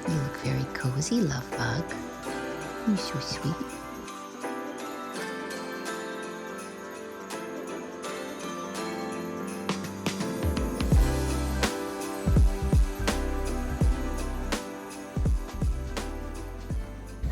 You look very cozy, love bug. You're so sweet.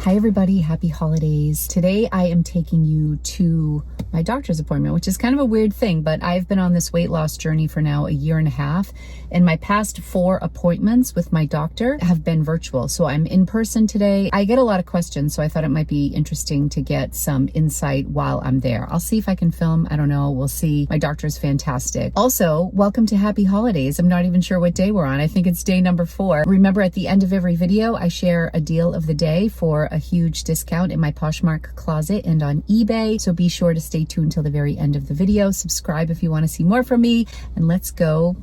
Hi everybody, happy holidays. Today I am taking you to my doctor's appointment, which is kind of a weird thing, but I've been on this weight loss journey for now a year and a half, and my past 4 appointments with my doctor have been virtual. So I'm in person today. I get a lot of questions, so I thought it might be interesting to get some insight while I'm there. I'll see if I can film. I don't know. We'll see. My doctor is fantastic. Also, welcome to happy holidays. I'm not even sure what day we're on. I think it's day number 4. Remember, at the end of every video, I share a deal of the day for a huge discount in my Poshmark closet and on eBay. So be sure to stay tuned till the very end of the video. Subscribe if you want to see more from me, and let's go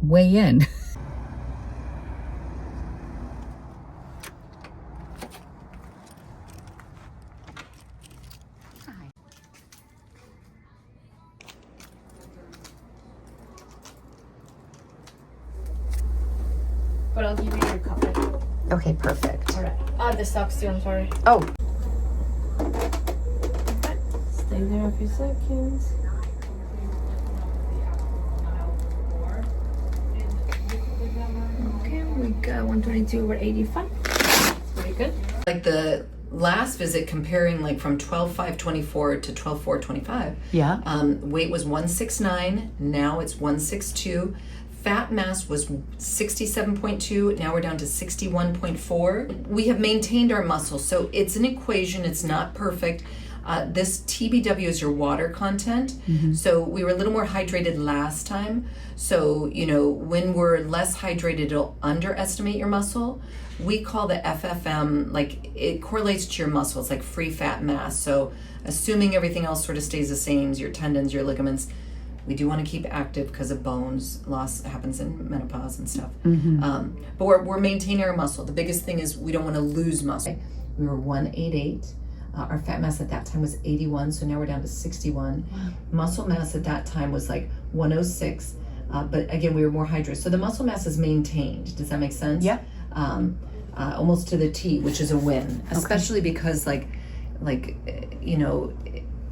weigh in. But I'll give you your cup. Okay, perfect. Alright. The socks too, I'm sorry. Oh. Stay there a few seconds. Okay, we got 122 over 85. Very good. Like the last visit, comparing like from 12/5/24 to 12/4/25. Yeah. Weight was 169. Now it's 162. Fat mass was 67.2. Now we're down to 61.4. We have maintained our muscle, so it's an equation. It's not perfect. This TBW is your water content. So we were a little more hydrated last time. So, you know, when we're less hydrated, it'll underestimate your muscle. We call the FFM, like it correlates to your muscles, like free fat mass. So assuming everything else sort of stays the same, your tendons, your ligaments, we do want to keep active because of bones loss happens in menopause and stuff. But we're maintaining our muscle. The biggest thing is we don't want to lose muscle. We were 188. Our fat mass at that time was 81, so now we're down to 61. Muscle mass at that time was like 106, but again, we were more hydrated. So the muscle mass is maintained. Does that make sense? Yeah. Almost to the T, which is a win, especially because like you know,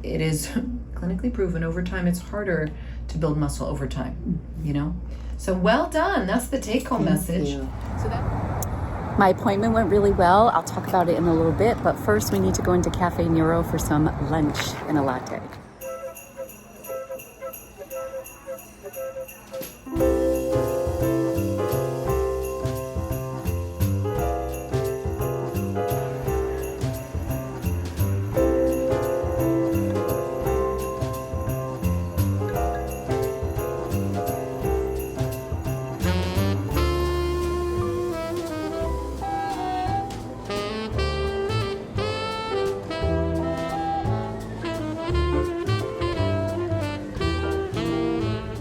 it is clinically proven over time it's harder to build muscle over time, you know? So well done. That's the take-home message. My appointment went really well. I'll talk about it in a little bit, but first we need to go into Cafe Nero for some lunch and a latte.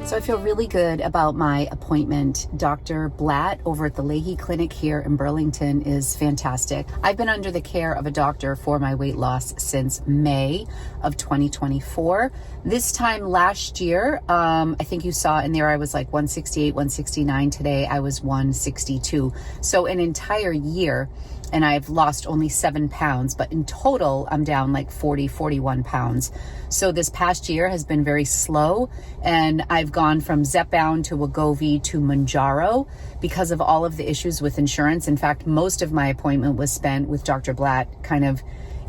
So I feel really good about my appointment. Dr. Blatt over at the Leahy Clinic here in Burlington is fantastic. I've been under the care of a doctor for my weight loss since May of 2024. This time last year, I think you saw in there I was like 168, 169. Today I was 162. So an entire year, and I've lost only 7 pounds, but in total, I'm down like 40, 41 pounds. So this past year has been very slow, and I've gone from Zepbound to Wegovy to Mounjaro because of all of the issues with insurance. In fact, most of my appointment was spent with Dr. Blatt kind of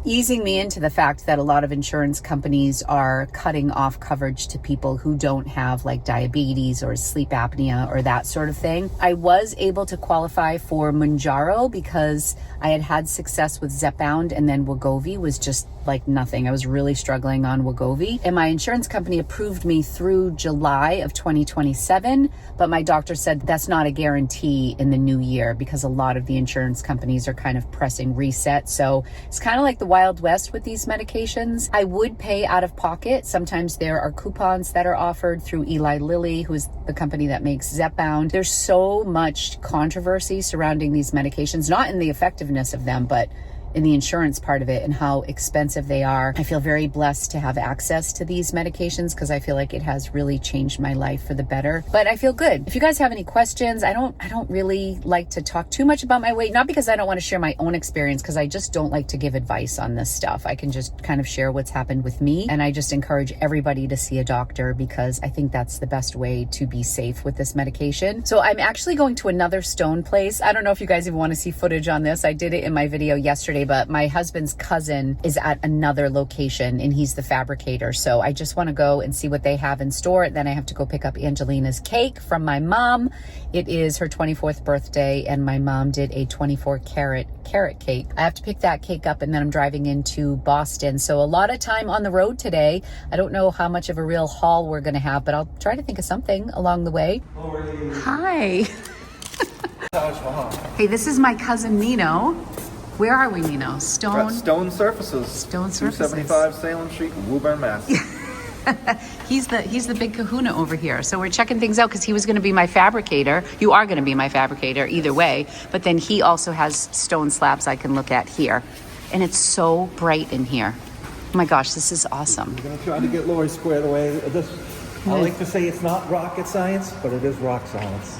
easing me into the fact that a lot of insurance companies are cutting off coverage to people who don't have like diabetes or sleep apnea or that sort of thing. I was able to qualify for Mounjaro because I had had success with Zepbound, and then Wegovy was just like nothing. I was really struggling on Wegovy, and my insurance company approved me through July of 2027, but my doctor said that's not a guarantee in the new year because a lot of the insurance companies are kind of pressing reset. So it's kind of like the Wild West with these medications. I would pay out of pocket. Sometimes there are coupons that are offered through Eli Lilly, who is the company that makes Zepbound. There's so much controversy surrounding these medications, not in the effectiveness of them, but in the insurance part of it and how expensive they are. I feel very blessed to have access to these medications because I feel like it has really changed my life for the better. But I feel good. If you guys have any questions, I don't really like to talk too much about my weight, not because I don't want to share my own experience, because I just don't like to give advice on this stuff. I can just kind of share what's happened with me, and I just encourage everybody to see a doctor because I think that's the best way to be safe with this medication. So I'm actually going to another stone place. I don't know if you guys even want to see footage on this. I did it in my video yesterday, but my husband's cousin is at another location and he's the fabricator. So I just want to go and see what they have in store. Then I have to go pick up Angelina's cake from my mom. It is her 24th birthday and my mom did a 24 carrot cake. I have to pick that cake up and then I'm driving into Boston. So a lot of time on the road today. I don't know how much of a real haul we're going to have, but I'll try to think of something along the way. Hi. Hey, this is my cousin Nino. Where are we, Nino? Stone Surfaces. Stone Surfaces. 275 Salem Street, Woburn, Mass. He's the big kahuna over here. So we're checking things out because he was going to be my fabricator. You are going to be my fabricator either way. But then he also has stone slabs I can look at here. And it's so bright in here. Oh my gosh, this is awesome. We're going to try to get Lori squared away. I like to say it's not rocket science, but it is rock science.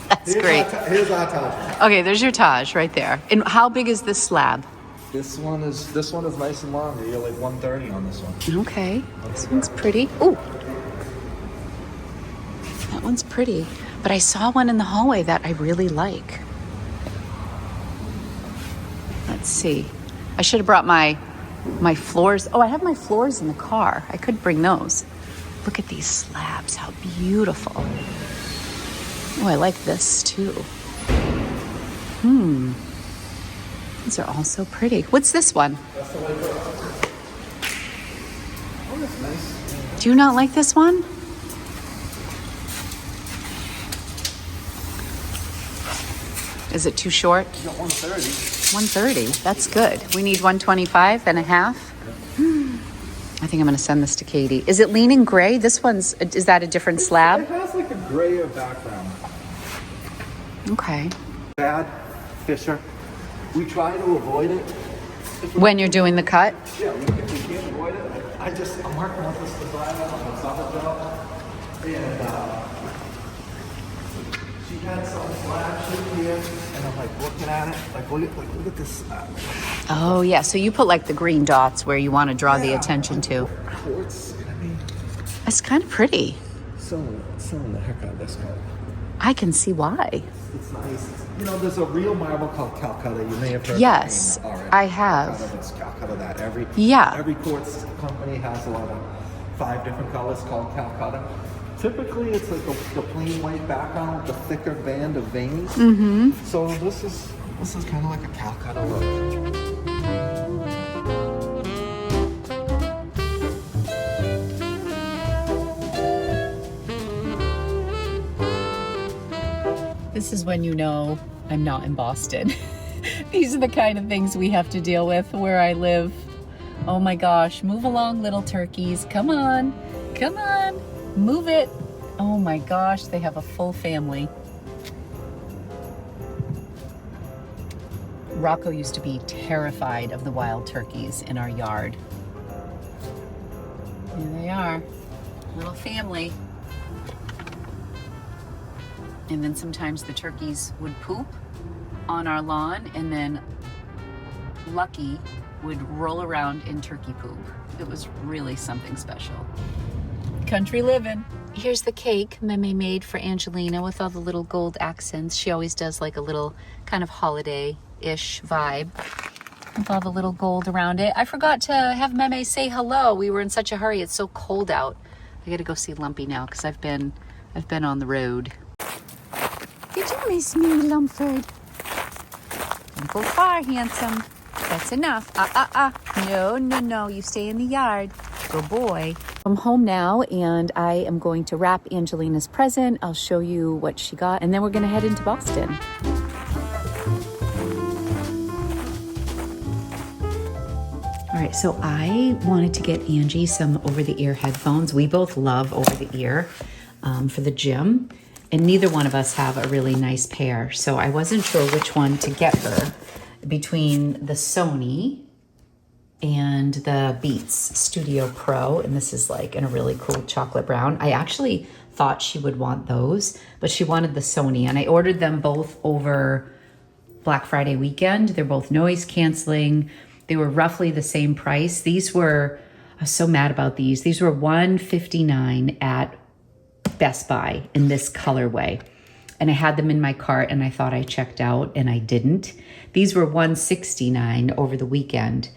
That's great. Here's our Taj. Okay, there's your Taj right there. And how big is this slab? This one is nice and long. You're like 130 on this one. Okay, this one's pretty. Ooh, that one's pretty. But I saw one in the hallway that I really like. Let's see. I should have brought my floors. Oh, I have my floors in the car. I could bring those. Look at these slabs. How beautiful. Oh, I like this too. These are all so pretty. What's this one? That's the way. Oh, that's nice. Do you not like this one? Is it too short? You got 130. 130. That's good. We need 125 and a half. I think I'm going to send this to Katie. Is it leaning gray? This one's, is that a different slab? It has like a grayer background. Okay. Bad Fisher. We try to avoid it. When you're doing the cut? Yeah, if we can't avoid it, I'm working with this designer on this other job. And she had some slab shit here, and I'm like looking at it, like look at this slab. Oh yeah, so you put like the green dots where you want to draw the attention to. Quartz, I mean, It's kind of pretty. selling the heck out of this color. I can see why. It's nice. You know, there's a real marble called Calcutta. You may have heard. Yes, the name already. I have. Calcutta, it's Calcutta. That every quartz company has a lot of 5 different colors called Calcutta. Typically, it's like the plain white background with the thicker band of veins. Mm-hmm. So this is kind of like a Calcutta look. This is when you know I'm not in Boston. These are the kind of things we have to deal with where I live. Oh my gosh, move along, little turkeys. Come on, move it. Oh my gosh, they have a full family. Rocco used to be terrified of the wild turkeys in our yard. Here they are, little family. And then sometimes the turkeys would poop on our lawn, and then Lucky would roll around in turkey poop. It was really something special. Country living. Here's the cake Meme made for Angelina with all the little gold accents. She always does like a little kind of holiday-ish vibe with all the little gold around it. I forgot to have Meme say hello. We were in such a hurry. It's so cold out. I gotta go see Lumpy now because I've been on the road. Did you miss me, Lumford? Don't go far, handsome. That's enough. No. You stay in the yard. Good boy. I'm home now, and I am going to wrap Angelina's present. I'll show you what she got, and then we're going to head into Boston. All right, so I wanted to get Angie some over-the-ear headphones. We both love over-the-ear for the gym. And neither one of us have a really nice pair. So I wasn't sure which one to get her. between the Sony and the Beats Studio Pro, and this is like in a really cool chocolate brown. I actually thought she would want those, but she wanted the Sony, and I ordered them both over Black Friday weekend. They're both noise canceling. They were roughly the same price. These were, I was so mad about these. These were $159 at Best Buy in this colorway. And I had them in my cart and I thought I checked out and I didn't. These were $169 over the weekend.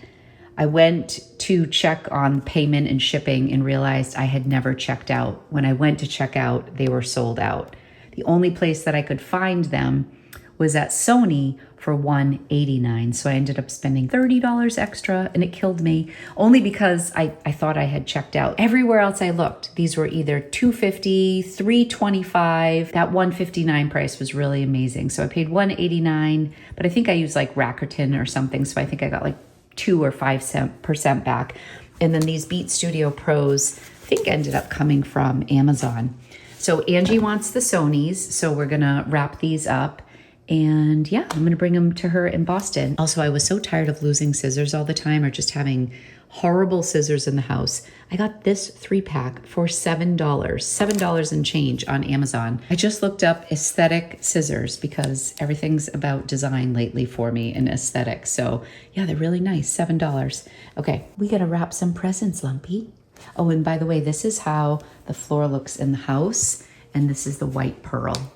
I went to check on payment and shipping and realized I had never checked out. When I went to check out, they were sold out. The only place that I could find them was at Sony for $189. So I ended up spending $30 extra and it killed me only because I thought I had checked out. Everywhere else I looked, these were either $250, $325. That $159 price was really amazing. So I paid $189, but I think I used like Rakuten or something. So I think I got like 2 or 5% back. And then these Beat Studio Pros, I think ended up coming from Amazon. So Angie wants the Sonys. So we're gonna wrap these up. And yeah, I'm gonna bring them to her in Boston. Also, I was so tired of losing scissors all the time or just having horrible scissors in the house. I got this 3-pack for $7 and change on Amazon. I just looked up aesthetic scissors because everything's about design lately for me and aesthetic. So yeah, they're really nice, $7. Okay, we gotta wrap some presents, Lumpy. Oh, and by the way, this is how the floor looks in the house. And this is the white pearl.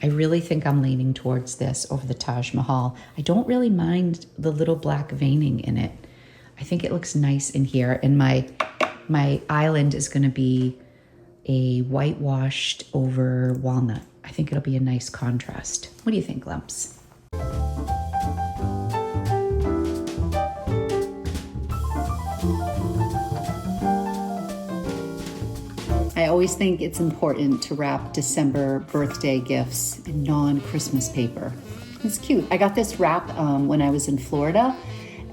I really think I'm leaning towards this over the Taj Mahal. I don't really mind the little black veining in it. I think it looks nice in here. And my island is gonna be a whitewashed over walnut. I think it'll be a nice contrast. What do you think, Lumps? I always think it's important to wrap December birthday gifts in non-Christmas paper. It's cute. I got this wrap when I was in Florida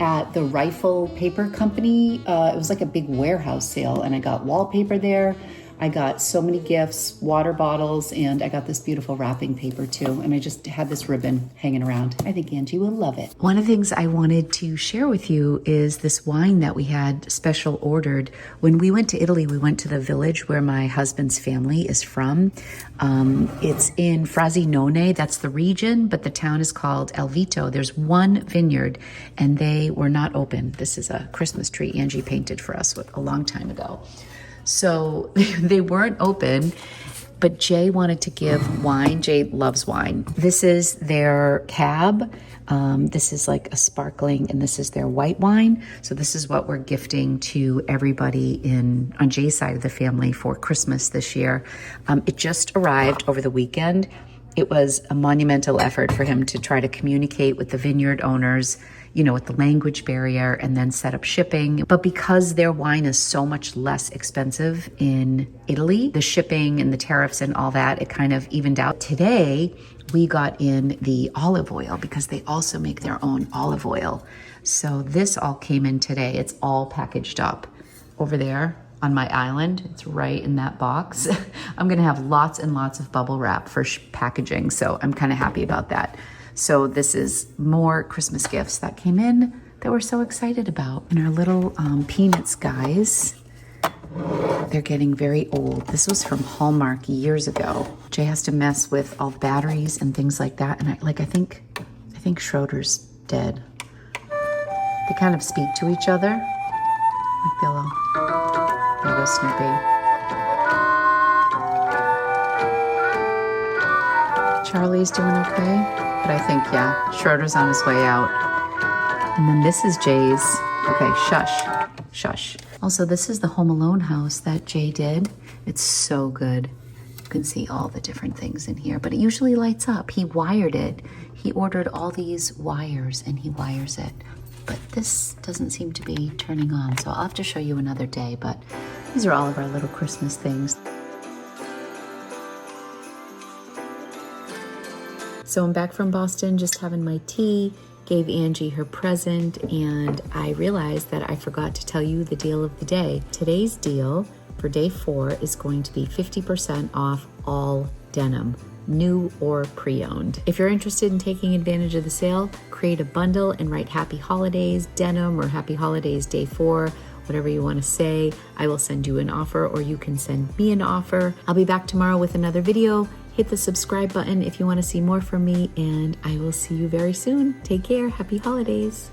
at the Rifle Paper Company. It was like a big warehouse sale, and I got wallpaper there. I got so many gifts, water bottles, and I got this beautiful wrapping paper too. And I just had this ribbon hanging around. I think Angie will love it. One of the things I wanted to share with you is this wine that we had special ordered. When we went to Italy, we went to the village where my husband's family is from. It's in Frosinone, that's the region, but the town is called El Vito. There's one vineyard and they were not open. This is a Christmas tree Angie painted for us a long time ago. So they weren't open, but Jay wanted to give wine. Jay loves wine. This is their cab. This is like a sparkling, and this is their white wine. So this is what we're gifting to everybody on Jay's side of the family for Christmas this year. It just arrived over the weekend. It was a monumental effort for him to try to communicate with the vineyard owners, with the language barrier, and then set up shipping. But because their wine is so much less expensive in Italy, the shipping and the tariffs and all that, it kind of evened out. Today, we got in the olive oil because they also make their own olive oil. So this all came in today. It's all packaged up over there on my island. It's right in that box. I'm gonna have lots and lots of bubble wrap for packaging, so I'm kind of happy about that. So this is more Christmas gifts that came in that we're so excited about. And our little Peanuts guys, they're getting very old. This was from Hallmark years ago. Jay has to mess with all the batteries and things like that. And I think Schroeder's dead. They kind of speak to each other. Like they'll, there goes Snoopy. Charlie's doing okay. But I think, yeah, Schroeder's on his way out. And then this is Jay's. Okay, shush. Also, this is the Home Alone house that Jay did. It's so good. You can see all the different things in here, but it usually lights up. He wired it. He ordered all these wires and he wires it. But this doesn't seem to be turning on, so I'll have to show you another day. But these are all of our little Christmas things. So I'm back from Boston, just having my tea, gave Angie her present, and I realized that I forgot to tell you the deal of the day. Today's deal for day 4 is going to be 50% off all denim. new or pre-owned. If you're interested in taking advantage of the sale, create a bundle and write Happy Holidays Denim or Happy Holidays Day 4, whatever you want to say. I will send you an offer, or you can send me an offer. I'll be back tomorrow with another video. Hit the subscribe button if you want to see more from me, and I will see you very soon. Take care. Happy holidays.